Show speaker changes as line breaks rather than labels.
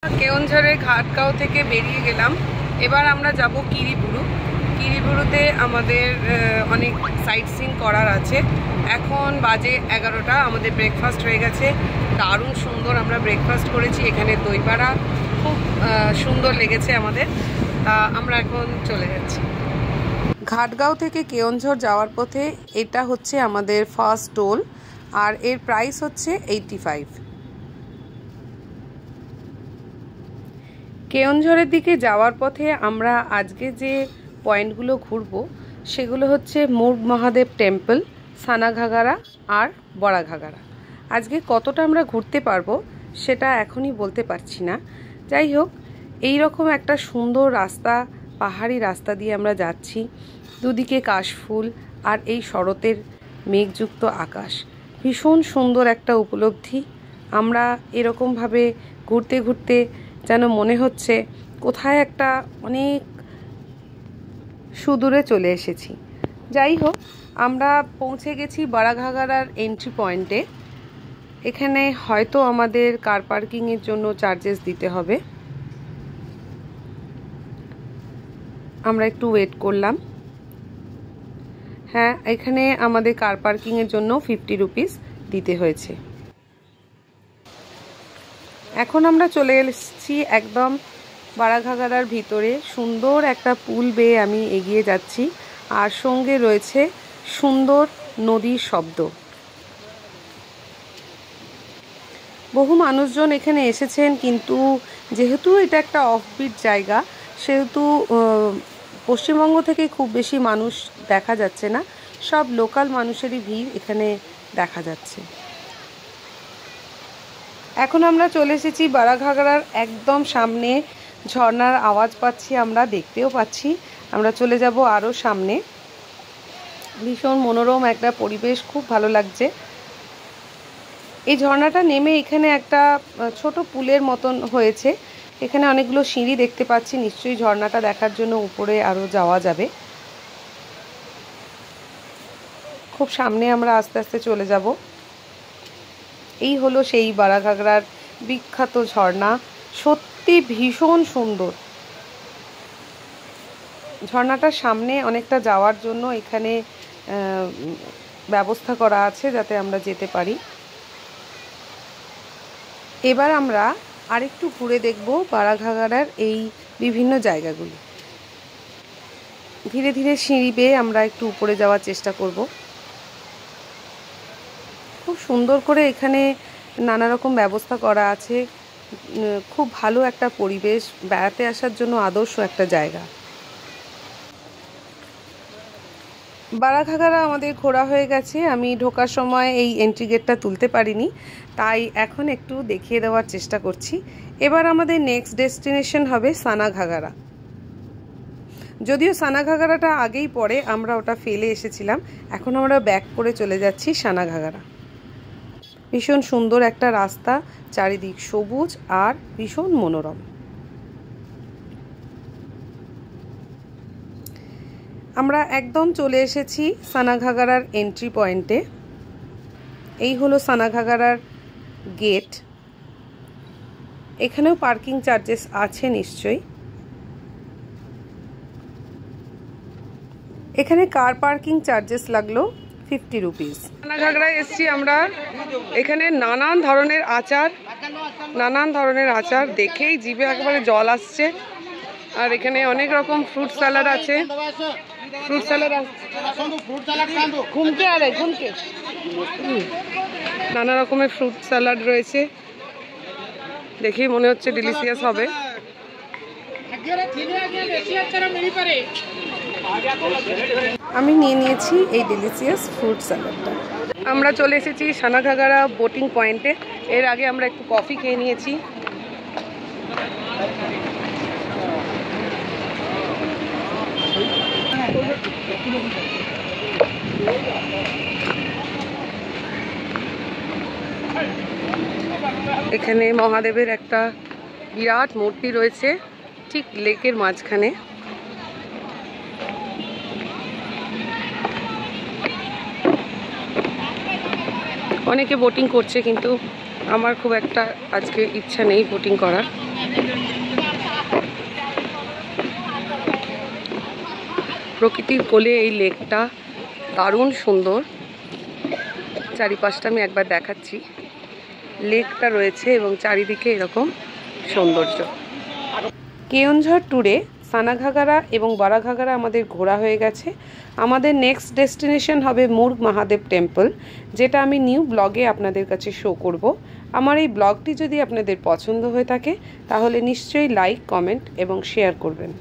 কেওনঝড়ের ঘাটগাঁও থেকে বেরিয়ে গেলাম। এবার আমরা যাব কিরিবুরু। কিরিবুরুতে আমাদের অনেক সাইট সিন করার আছে। এখন বাজে 11টা। আমাদের ব্রেকফাস্ট হয়ে গেছে, দারুণ সুন্দর আমরা ব্রেকফাস্ট করেছি। এখানে দই বড়া খুব সুন্দর লেগেছে আমাদের। তা আমরা এখন চলে যাচ্ছি। ঘাটগাঁও থেকে কেওনঝড় যাওয়ার পথে এটা হচ্ছে আমাদের ফার্স্ট টোল, আর এর প্রাইস হচ্ছে 85। কেওনঝড়ের দিকে যাওয়ার পথে আমরা আজকে যে পয়েন্টগুলো ঘুরবো সেগুলো হচ্ছে মুর্গ মহাদেব টেম্পল, সানাঘাগরা আর বড়াঘাগরা। আজকে কতটা আমরা ঘুরতে পারবো সেটা এখনই বলতে পারছি না। যাই হোক, এই রকম একটা সুন্দর রাস্তা, পাহাড়ি রাস্তা দিয়ে আমরা যাচ্ছি। দুদিকে কাশফুল আর এই শরতের মেঘযুক্ত আকাশ, ভীষণ সুন্দর একটা উপলব্ধি। আমরা এরকমভাবে ঘুরতে ঘুরতে যেন মনে হচ্ছে কোথায় একটা অনেক সুদূরে চলে এসেছি। যাই হোক, আমরা পৌঁছে গেছি বড়াঘাগরার এন্ট্রি পয়েন্টে। এখানে হয়তো আমাদের কার পার্কিংয়ের জন্য চার্জেস দিতে হবে। আমরা একটু ওয়েট করলাম। হ্যাঁ, এখানে আমাদের কার পার্কিংয়ের জন্য 50 রুপিস দিতে হয়েছে। এখন আমরা চলে এসেছি একদম বড়াঘাগরার ভিতরে। সুন্দর একটা পুল বেয়ে আমি এগিয়ে যাচ্ছি, আর সঙ্গে রয়েছে সুন্দর নদীর শব্দ। বহু মানুষজন এখানে এসেছেন, কিন্তু যেহেতু এটা একটা অফবিট জায়গা সেহেতু পশ্চিমবঙ্গ থেকে খুব বেশি মানুষ দেখা যাচ্ছে না। সব লোকাল মানুষেরই ভিড় এখানে দেখা যাচ্ছে। এখন আমরা চলে এসেছি বড়াঘাগরার একদম সামনে। ঝর্ণার আওয়াজ পাচ্ছি, আমরা দেখতেও পাচ্ছি। আমরা চলে যাব আরও সামনে। ভীষণ মনোরম একটা পরিবেশ, খুব ভালো লাগছে। এই ঝর্ণাটা নেমে এখানে একটা ছোট পুলের মতন হয়েছে। এখানে অনেকগুলো সিঁড়ি দেখতে পাচ্ছি। নিশ্চয়ই ঝর্ণাটা দেখার জন্য উপরে আরও যাওয়া যাবে। খুব সামনে আমরা আস্তে আস্তে চলে যাব। এই হলো সেই বড়াঘাগরার বিখ্যাত ঝর্ণা। সত্যি ভীষণ সুন্দর। ঝর্ণাটার সামনে অনেকটা যাওয়ার জন্য এখানে ব্যবস্থা করা আছে যাতে আমরা যেতে পারি। এবার আমরা আরেকটু ঘুরে দেখব বড়াঘাগরার এই বিভিন্ন জায়গাগুলি। ধীরে ধীরে সিঁড়ি বেয়ে আমরা একটু উপরে যাওয়ার চেষ্টা করব। খুব সুন্দর করে এখানে নানা রকম ব্যবস্থা করা আছে। খুব ভালো একটা পরিবেশ, বেড়াতে আসার জন্য আদর্শ একটা জায়গা। বড়াঘাগরা আমাদের ঘোরা হয়ে গেছে। আমি ঢোকার সময় এই এন্ট্রি গেটটা তুলতে পারিনি, তাই এখন একটু দেখিয়ে দেওয়ার চেষ্টা করছি। এবার আমাদের নেক্সট ডেস্টিনেশন হবে সানাঘাগরা। যদিও সানাঘাগরাটা আগেই পড়ে, আমরা ওটা ফেলে এসেছিলাম। এখন আমরা ব্যাক করে চলে যাচ্ছি সানাঘাগরা। ভীষণ সুন্দর একটা রাস্তা, চারিদিক সবুজ আর ভীষণ মনোরম। আমরা একদম চলে এসেছি সানাঘাগরার এন্ট্রি পয়েন্টে। এই হলো সানাঘাগরার গেট। এখানেও পার্কিং চার্জেস আছে নিশ্চয়ই। এখানে কার পার্কিং চার্জেস লাগলো 50 রুপিস। সানাঘাগরায় এসেছি আমরা। এখানে নানান ধরনের আচার দেখেই জিভে একেবারে জল আসছে। আর এখানে অনেক রকম ফ্রুট স্যালাড আছে। নানা রকমের ফ্রুট স্যালাড রয়েছে, দেখেই মনে হচ্ছে ডিলিশিয়াস হবে। আমি নিয়ে নিয়েছি এই ডিলিশিয়াস ফ্রুট স্যালাডটা। আমরা চলে এসেছি সানাঘাগরা বোটিং পয়েন্টে। এর আগে আমরা একটু কফি খেয়ে নিয়েছি। এখানে মহাদেবের একটা বিরাট মূর্তি রয়েছে ঠিক লেকের মাঝখানে। অনেকে বোটিং করছে, কিন্তু আমার খুব একটা আজকে ইচ্ছা নেই বোটিং করার। প্রকৃতির কোলে এই লেকটা দারুণ সুন্দর। চারিপাশটা আমি একবার দেখাচ্ছি। লেকটা রয়েছে এবং চারিদিকে এরকম সৌন্দর্য। কেওনঝড় ট্যুরে সানাঘাগরা এবং বড়াঘাগরা আমাদের ঘোরা হয়ে গেছে। আমাদের নেক্সট ডেস্টিনেশন হবে মুর্গ মহাদেব টেম্পল, যেটা আমি নিউ ব্লগে আপনাদের কাছে শো করব। আমার এই ব্লগটি যদি আপনাদের পছন্দ হয়ে থাকে তাহলে নিশ্চয়ই লাইক, কমেন্ট এবং শেয়ার করবেন।